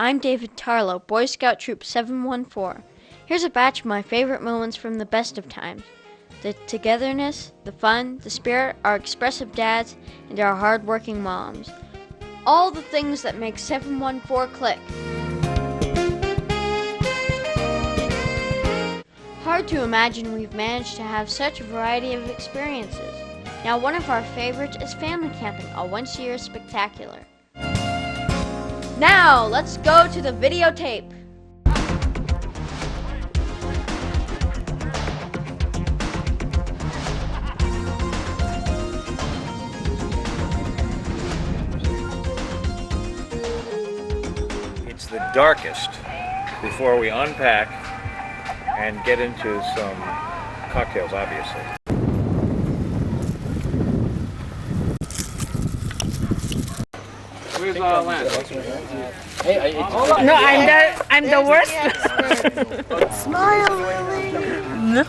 I'm David Tarlow, Boy Scout Troop 714. Here's a batch of my favorite moments from the best of times. The togetherness, the fun, the spirit, our expressive dads, and our hard-working moms. All the things that make 714 click. Hard to imagine we've managed to have such a variety of experiences. Now one of our favorites is family camping, a once-a-year spectacular. Now let's go to the videotape. It's the darkest before we unpack and get into some cocktails, obviously. Where's Lance? Hey, no, I'm the worst. Smile, Lily. No.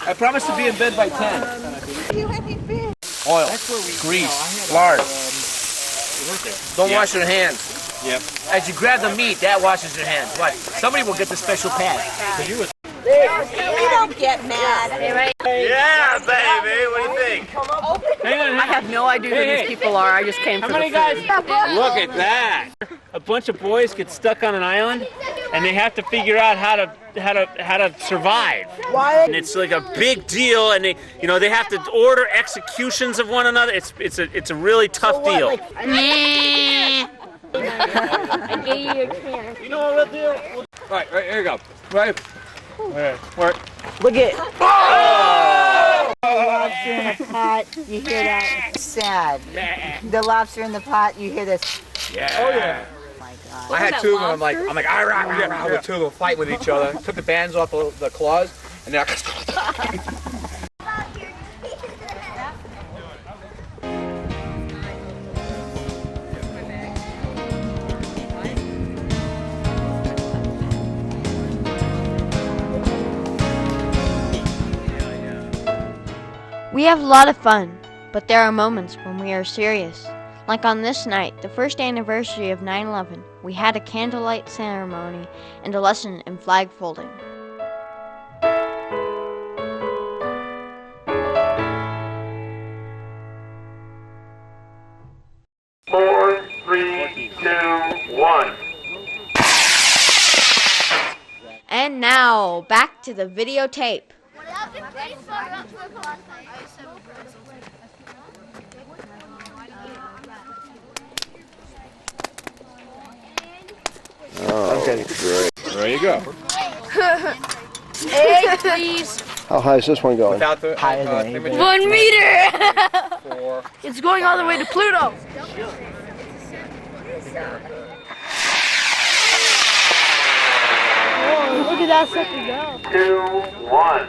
I promise to be in bed by 10. You happy fish. Oil, grease, lard. Don't wash your hands. Yep. As you grab the meat, that washes your hands. What? Somebody will get the special pad. We don't get mad. Yeah, baby. What do you think? I have no idea who these people are. I just came for the food. Look at that. A bunch of boys get stuck on an island, and they have to figure out how to survive. Why? And it's like a big deal, and they have to order executions of one another. It's a really tough deal. I gave you a chance. You know what we'll do? Right, here you go. Right. Work. Look at. Lobster in a pot. You hear that? It's sad. The lobster in the pot. You hear this? Yeah. Oh yeah. Oh my God. I had two of them. I'm like, ah, rah, rah, rah, with two of them fighting with each other. Took the bands off the claws, and then We have a lot of fun, but there are moments when we are serious. Like on this night, the first anniversary of 9/11, we had a candlelight ceremony and a lesson in flag folding. Four, three, two, one. And now, back to the videotape. Oh, okay, great. There you go. Egg, please. How high is this one going? without the Higher than anything. 1 meter. 4. It's going all the way to Pluto. Oh, look at that sucker go. 2, 1.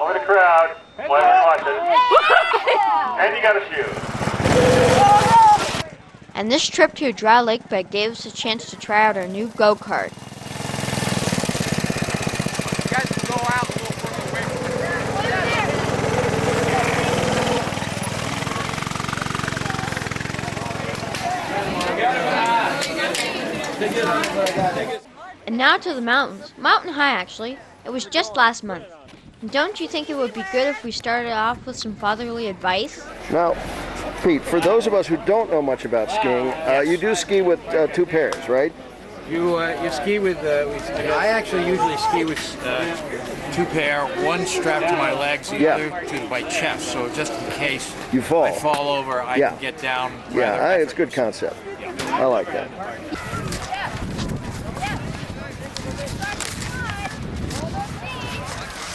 Over the crowd. Watch it. And you got to shoot. And this trip to a dry lake bed gave us a chance to try out our new go-kart. You guys can go out a little further away And now to the mountains. Mountain High, actually. It was just last month. And don't you think it would be good if we started off with some fatherly advice? Now, Pete, for those of us who don't know much about skiing, you do ski with two pairs, right? You ski with, I actually usually ski with two pair, one strapped to my legs, the other to my chest, so just in case You fall. I fall over, I can get down Yeah, it's a good concept. I like that.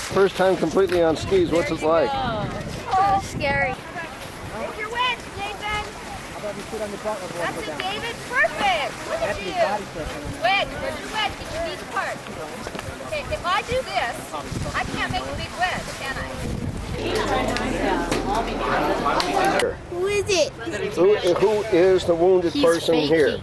First time completely on skis, what's it like? Oh, scary. Take your wedge, Nathan. That's it, David. Perfect. Look at you. Wedge. There's your wedge. Get your knees apart. Okay, if I do this, I can't make a big wedge, can I? Who is it? Who is the wounded person here?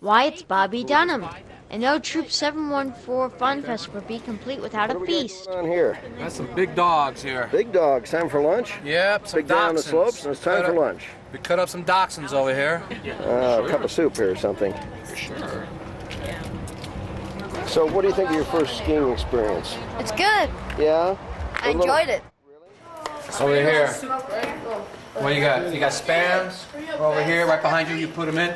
Why, it's Bobby Dunham. And no Troop 714 Fun Fest would be complete without a feast. What's on here? Got some big dogs here. Big dogs. Time for lunch? Yep, some Big down the dachshunds. slopes, and it's time for lunch. We cut up some dachshunds over here. A cup of soup here or something. Sure. So what do you think of your first skiing experience? It's good. Yeah? I enjoyed it. Over here. What do you got? You got spans over here, right behind you. You put them in.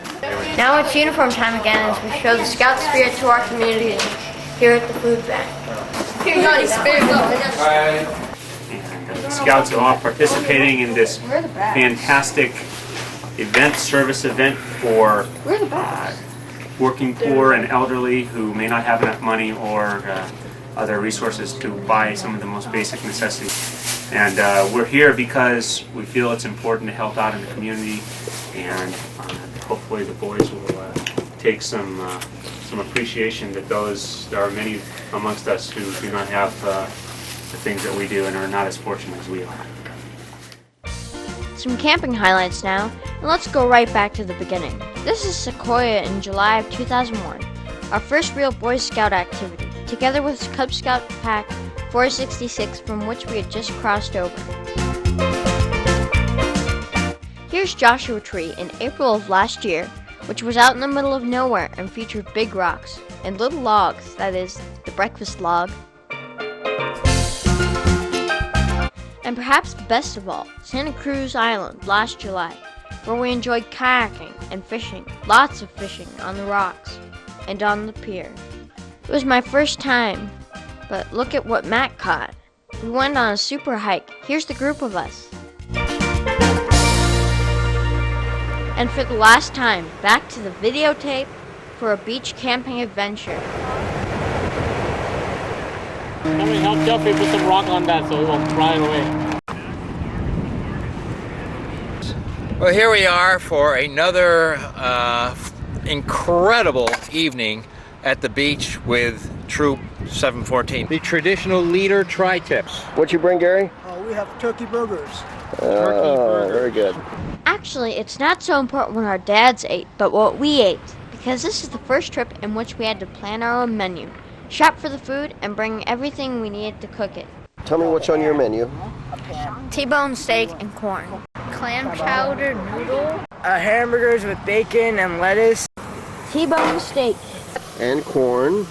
Now it's uniform time again as we show the Scout spirit to our community here at the food bank. Here, Johnny, spirit go. And the Scouts are all participating in this fantastic event, service event for working poor and elderly who may not have enough money or other resources to buy some of the most basic necessities. And we're here because we feel it's important to help out in the community, and hopefully the boys will take some appreciation that there are many amongst us who do not have the things that we do and are not as fortunate as we are. Some camping highlights now, and let's go right back to the beginning. This is Sequoia in July of 2001, our first real Boy Scout activity, together with Cub Scout Pack 466 from which we had just crossed over. Here's Joshua Tree in April of last year, which was out in the middle of nowhere and featured big rocks and little logs, that is, the breakfast log. And perhaps best of all, Santa Cruz Island last July, where we enjoyed kayaking and fishing, lots of fishing on the rocks and on the pier. It was my first time, but look at what Matt caught. We went on a super hike. Here's the group of us. And for the last time, back to the videotape for a beach camping adventure. Somebody help Jeffrey put some rock on that so it won't fly away. Well, here we are for another incredible evening at the beach with Troop 714. The traditional leader tri-tips. What'd you bring, Gary? We have turkey burgers. Oh, very good. Actually, it's not so important what our dads ate, but what we ate, because this is the first trip in which we had to plan our own menu, shop for the food, and bring everything we needed to cook it. Tell me what's on your menu. T-bone steak and corn. Clam chowder noodle. Hamburgers with bacon and lettuce. T-bone steak. And corn.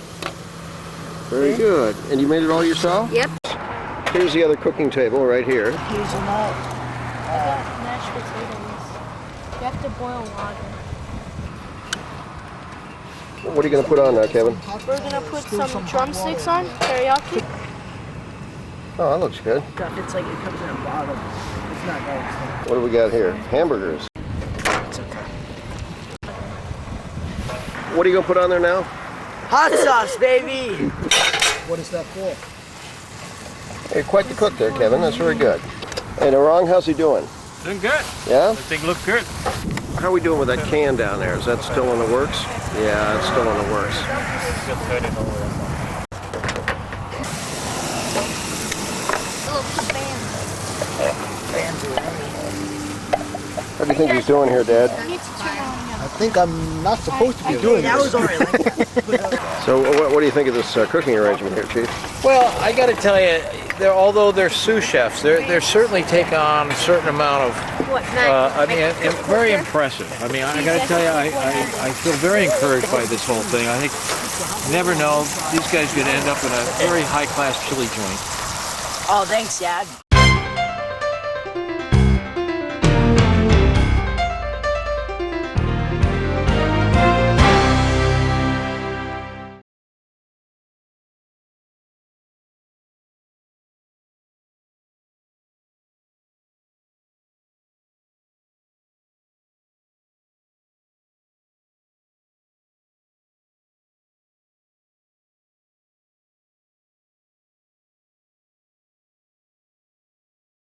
Very good. And you made it all yourself? Yep. Here's the other cooking table right here. Hazelnut. Mashed potatoes. You have to boil water. What are you going to put on there, Kevin? We're gonna put some drumsticks on teriyaki. Oh, that looks good. It's like it comes in a bottle. It's not nice. What do we got here? Hamburgers. It's okay. What are you going to put on there now? Hot sauce, baby! What is that for? Hey, quite the cook there, Kevin. That's very good. Hey, Narang, how's he doing? Doing good. Yeah? Everything looks good. How are we doing with that can down there? Is that still in the works? Yeah, it's still in the works. What do you think he's doing here, Dad? I think I'm not supposed to be doing this. So what do you think of this cooking arrangement here, Chief? Well, I got to tell you, although they're sous chefs, they're certainly take on a certain amount of. I mean, very impressive. I mean, I got to tell you, I feel very encouraged by this whole thing. I think you never know, these guys could end up in a very high-class chili joint. Oh, thanks, Dad.